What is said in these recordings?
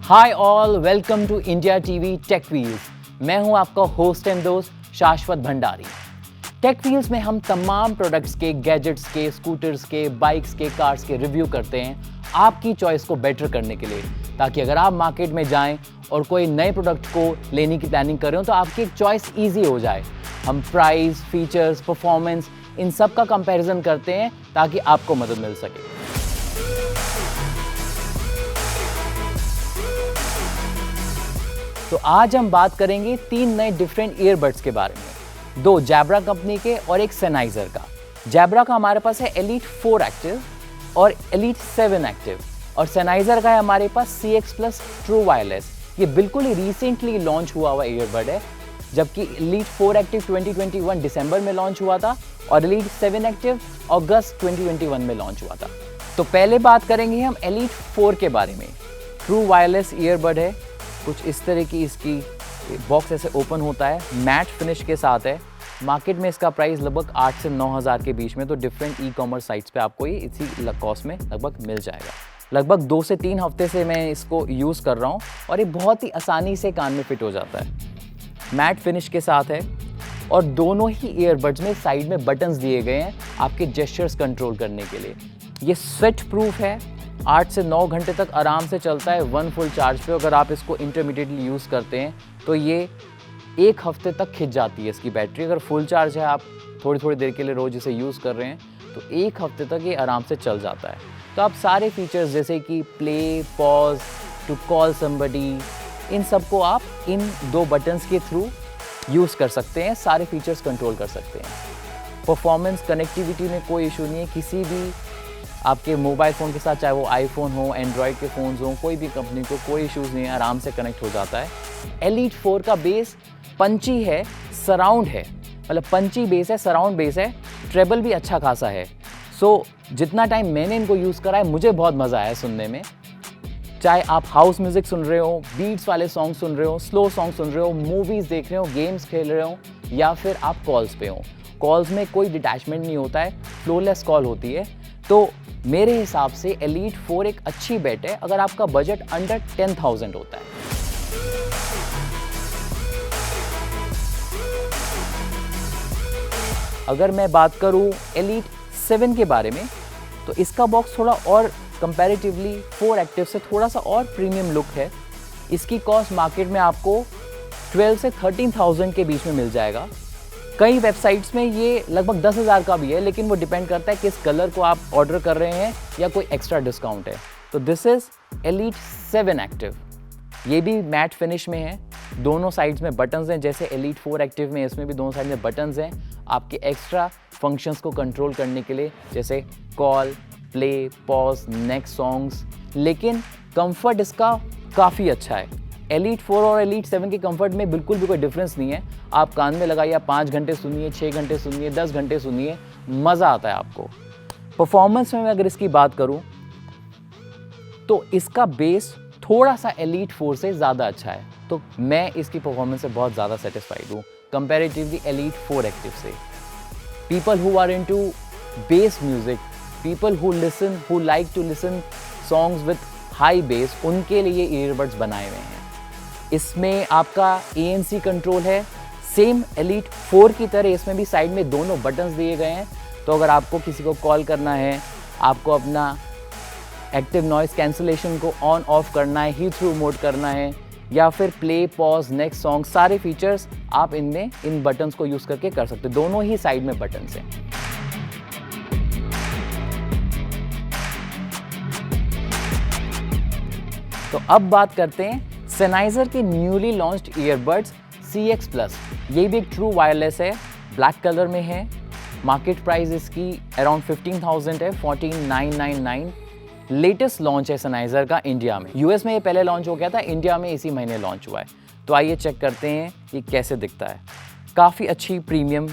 Hi all, welcome to India TV Tech Wheels. मैं हूं आपका होस्ट एंड दोस्त शाश्वत भंडारी। टेक व्हील्स में हम तमाम प्रोडक्ट्स के, गैजेट्स के, स्कूटर्स के, बाइक्स के, कार्स के रिव्यू करते हैं आपकी चॉइस को बेटर करने के लिए, ताकि अगर आप मार्केट में जाएं और कोई नए प्रोडक्ट को लेने की प्लानिंग कर रहे हो तो आपकी एक चॉइस ईजी हो जाए। हम प्राइस, फीचर्स, परफॉर्मेंस इन सब का कंपैरिजन करते हैं ताकि आपको मदद मिल सके। तो आज हम बात करेंगे 3 नए डिफरेंट ईयरबड्स के बारे में, 2 जैब्रा कंपनी के और एक सेनाइजर का। जैब्रा का हमारे पास है एलीट 4 एक्टिव और एलीट 7 एक्टिव, और सेनाइजर का है हमारे पास CX Plus ट्रू वायरलेस। ये बिल्कुल ही रिसेंटली लॉन्च हुआ ईयरबड है, जबकि एलीट 4 एक्टिव 2021 दिसंबर में लॉन्च हुआ था और एलीट 7 एक्टिव अगस्त 2021 में लॉन्च हुआ था। तो पहले बात करेंगे हम एलीट 4 के बारे में। ट्रू वायरलेस ईयरबड है, कुछ इस तरह की इसकी बॉक्स ऐसे ओपन होता है, मैट फिनिश के साथ है। मार्केट में इसका प्राइस लगभग 8 से 9 हज़ार के बीच में, तो डिफरेंट ई-कॉमर्स साइट्स पे आपको ये इसी कॉस्ट में लगभग मिल जाएगा। लगभग 2 से 3 हफ्ते से मैं इसको यूज़ कर रहा हूँ और ये बहुत ही आसानी से कान में फिट हो जाता है। मैट फिनिश के साथ है और दोनों ही ईयरबड्स में साइड में बटन्स दिए गए हैं आपके जेस्चर्स कंट्रोल करने के लिए। ये स्वेट प्रूफ है, 8 से 9 घंटे तक आराम से चलता है 1 फुल चार्ज पे। अगर आप इसको इंटरमीडिएटली यूज़ करते हैं तो ये 1 हफ्ते तक खिंच जाती है इसकी बैटरी। अगर फुल चार्ज है, आप थोड़ी देर के लिए रोज़ इसे यूज़ कर रहे हैं, तो 1 हफ्ते तक ये आराम से चल जाता है। तो आप सारे फीचर्स जैसे कि play, pause, to call somebody, इन सब को आप इन 2 बटन्स के थ्रू यूज़ कर सकते हैं, सारे फीचर्स कंट्रोल कर सकते हैं। परफॉर्मेंस, कनेक्टिविटी में कोई इशू नहीं है, किसी भी आपके मोबाइल फ़ोन के साथ, चाहे वो आईफोन हो, एंड्रॉयड के फ़ोन्स हो, कोई भी कंपनी को कोई इश्यूज़ नहीं है, आराम से कनेक्ट हो जाता है। एलीट 4 का बेस पंची है, सराउंड है, मतलब पंची बेस है, सराउंड बेस है, ट्रेबल भी अच्छा खासा है। जितना टाइम मैंने इनको यूज़ करा है, मुझे बहुत मज़ा आया सुनने में। चाहे आप हाउस म्यूज़िक सुन रहे हो, बीट्स वाले सॉन्ग सुन रहे हो, स्लो सॉन्ग सुन रहे हो, मूवीज़ देख रहे हो, गेम्स खेल रहे हो, या फिर आप कॉल्स पे हो। कॉल्स में कोई डिटैचमेंट नहीं होता है, फ्लोलेस कॉल होती है। तो मेरे हिसाब से एलीट 4 एक अच्छी बेट है अगर आपका बजट अंडर 10,000 होता है। अगर मैं बात करूं एलीट 7 के बारे में, तो इसका बॉक्स थोड़ा और कंपैरेटिवली 4 एक्टिव से थोड़ा सा और प्रीमियम लुक है। इसकी कॉस्ट मार्केट में आपको 12 से 13,000 के बीच में मिल जाएगा। कई वेबसाइट्स में ये लगभग 10,000 का भी है, लेकिन वो डिपेंड करता है किस कलर को आप ऑर्डर कर रहे हैं या कोई एक्स्ट्रा डिस्काउंट है। तो दिस इज़ एलीट 7 एक्टिव। ये भी मैट फिनिश में है, दोनों साइड्स में बटन्स हैं, जैसे एलीट 4 एक्टिव में इसमें भी दोनों साइड में बटन्स हैं आपके एक्स्ट्रा फंक्शंस को कंट्रोल करने के लिए, जैसे call, play, pause, next songs. लेकिन कंफर्ट इसका काफ़ी अच्छा है। एलीट 4 और एलीट 7 के कंफर्ट में बिल्कुल भी कोई डिफरेंस नहीं है। आप कान में लगाइए, 5 घंटे सुनिए, 6 घंटे सुनिए, 10 घंटे सुनिए, मज़ा आता है आपको। परफॉर्मेंस में मैं अगर इसकी बात करूं तो इसका बेस थोड़ा सा एलीट 4 से ज़्यादा अच्छा है, तो मैं इसकी परफॉर्मेंस से बहुत ज़्यादा सेटिस्फाइड हूँ कंपैरेटिवली एलीट 4 एक्टिव से। People who are into bass music, people who like to listen songs with high bass, उनके लिए ईयरबड्स बनाए हुए हैं। इसमें आपका ANC कंट्रोल है, सेम एलीट 4 की तरह इसमें भी साइड में दोनों बटन्स दिए गए हैं। तो अगर आपको किसी को कॉल करना है, आपको अपना एक्टिव नॉइस कैंसलेशन को ऑन ऑफ करना है, हीट थ्रू मोड करना है, या फिर प्ले, पॉज, नेक्स्ट सॉन्ग, सारे फीचर्स आप इनमें इन बटन्स को यूज़ करके कर सकते हो। दोनों ही साइड में बटन्स हैं। तो अब बात करते हैं सेनाइजर के newly launched earbuds CX Plus। ये भी एक ट्रू वायरलेस है, ब्लैक कलर में है। मार्केट प्राइस इसकी अराउंड 15,000 है, 14,999। लेटेस्ट लॉन्च है सेनाइजर का इंडिया में। US में ये पहले लॉन्च हो गया था, इंडिया में इसी महीने लॉन्च हुआ है। तो आइए चेक करते हैं ये कैसे दिखता है। काफ़ी अच्छी प्रीमियम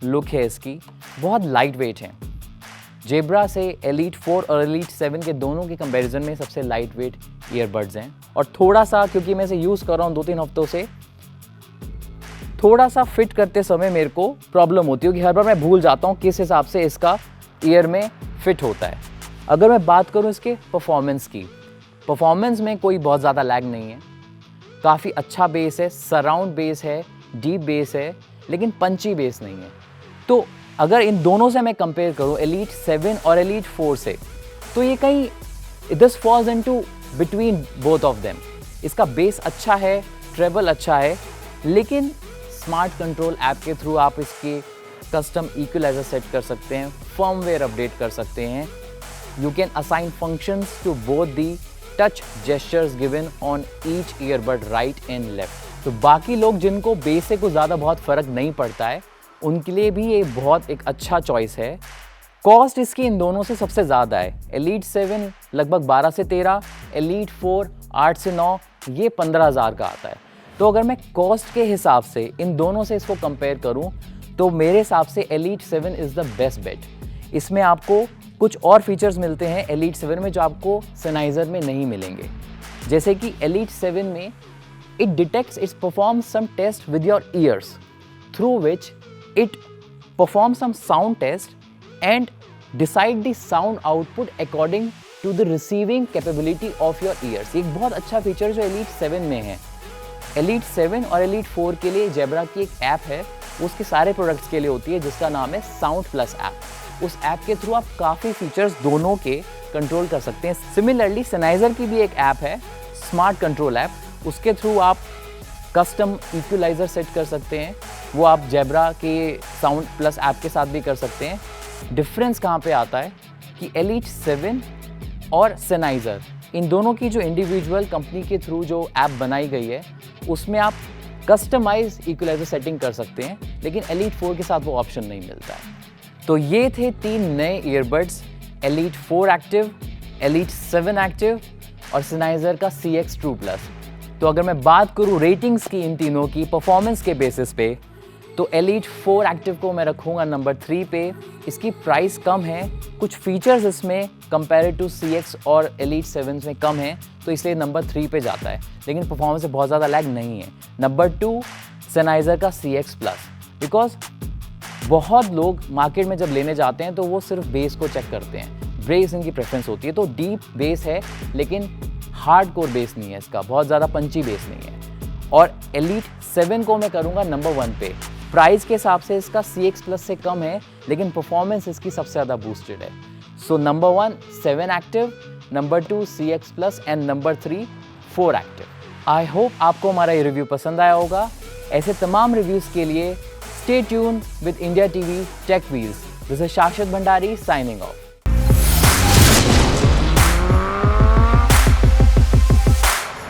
लुक है इसकी, बहुत लाइट वेट है। जेब्रा से एलीट 4 और एलीट 7 के दोनों के कंपैरिजन में सबसे लाइट वेट ईयरबड्स हैं। और थोड़ा सा, क्योंकि मैं इसे यूज़ कर रहा हूँ 2-3 हफ्तों से, थोड़ा सा फिट करते समय मेरे को प्रॉब्लम होती है कि हर बार मैं भूल जाता हूँ किस हिसाब से इसका ईयर में फिट होता है। अगर मैं बात करूँ इसके परफॉर्मेंस की, परफॉर्मेंस में कोई बहुत ज़्यादा लैग नहीं है, काफ़ी अच्छा बेस है, सराउंड बेस है, डीप बेस है, लेकिन पंची बेस नहीं है। तो अगर इन दोनों से मैं कंपेयर करूँ एलीट 7 और एलीट 4 से, तो ये कहीं this falls into between both of them. इसका बेस अच्छा है, ट्रेबल अच्छा है, लेकिन स्मार्ट कंट्रोल ऐप के थ्रू आप इसके कस्टम इक्वलाइजर सेट कर सकते हैं, फर्मवेयर अपडेट कर सकते हैं। You can assign functions to both the touch gestures given on each earbud right and left. तो बाकी लोग जिनको बेस से कुछ ज़्यादा बहुत फ़र्क नहीं पड़ता है, उनके लिए भी ये बहुत एक अच्छा चॉइस है। कॉस्ट इसकी इन दोनों से सबसे ज़्यादा है। एलीट 7 लगभग 12 से 13, एलीट 4 8 से 9, ये 15,000 का आता है। तो अगर मैं कॉस्ट के हिसाब से इन दोनों से इसको कंपेयर करूं, तो मेरे हिसाब से elite 7 is the best bet. इसमें आपको कुछ और फीचर्स मिलते हैं एलीट 7 में जो आपको सेनाइजर में नहीं मिलेंगे। जैसे कि एलीट 7 में it detects, its performs some test with your ears through which it performs some sound test and decide the sound output according to the receiving capability of your ears। एक बहुत अच्छा फीचर जो elite 7 में है। Elite 7 और elite 4 के लिए zebra की एक ऐप है, उसके सारे प्रोडक्ट्स के लिए होती है, जिसका नाम है साउंड प्लस ऐप। उस ऐप के थ्रू आप काफ़ी फीचर्स दोनों के कंट्रोल कर सकते हैं। सिमिलरली सेनाइजर की भी एक ऐप है, स्मार्ट कंट्रोल ऐप, उसके थ्रू आप कस्टम इक्वलाइजर सेट कर सकते हैं। वो आप जेब्रा के साउंड प्लस ऐप के साथ भी कर सकते हैं। डिफरेंस कहाँ पे आता है कि एलीट 7 और सेनाइजर, इन दोनों की जो इंडिविजुअल कंपनी के थ्रू जो ऐप बनाई गई है, उसमें आप कस्टमाइज इक्वलाइजर सेटिंग कर सकते हैं, लेकिन एलीट 4 के साथ वो ऑप्शन नहीं मिलता है। तो ये थे 3 नए earbuds, elite 4 active, elite 7 active और सेनाइजर का CX True Plus। तो अगर मैं बात करूँ रेटिंग्स की इन तीनों की परफॉर्मेंस के बेसिस पे, तो एलीट 4 एक्टिव को मैं रखूँगा नंबर 3 पे। इसकी प्राइस कम है, कुछ फीचर्स इसमें कंपेयर टू CX और एलीट 7 में कम है, तो इसलिए नंबर 3 पे जाता है, लेकिन परफॉर्मेंस से बहुत ज़्यादा लैग नहीं है। नंबर 2 सेनाइजर का CX Plus, बिकॉज बहुत लोग मार्केट में जब लेने जाते हैं तो वो सिर्फ बेस को चेक करते हैं, बेस इनकी प्रेफरेंस होती है। तो डीप बेस है, लेकिन हार्ड कोर बेस नहीं है इसका, बहुत ज़्यादा पंची बेस नहीं है। और एलीट 7 को मैं करूँगा नंबर 1 पे। प्राइस के हिसाब से इसका CX Plus से कम है, लेकिन परफॉर्मेंस इसकी सबसे ज़्यादा बूस्टेड है। So number 1 7 active, number 2 CX Plus and number 3 4 active. I hope आपको हमारा ये रिव्यू पसंद आया होगा। ऐसे तमाम रिव्यूज़ के लिए stay tuned with India TV Tech Wheels. This is Shashwat Bhandari signing off.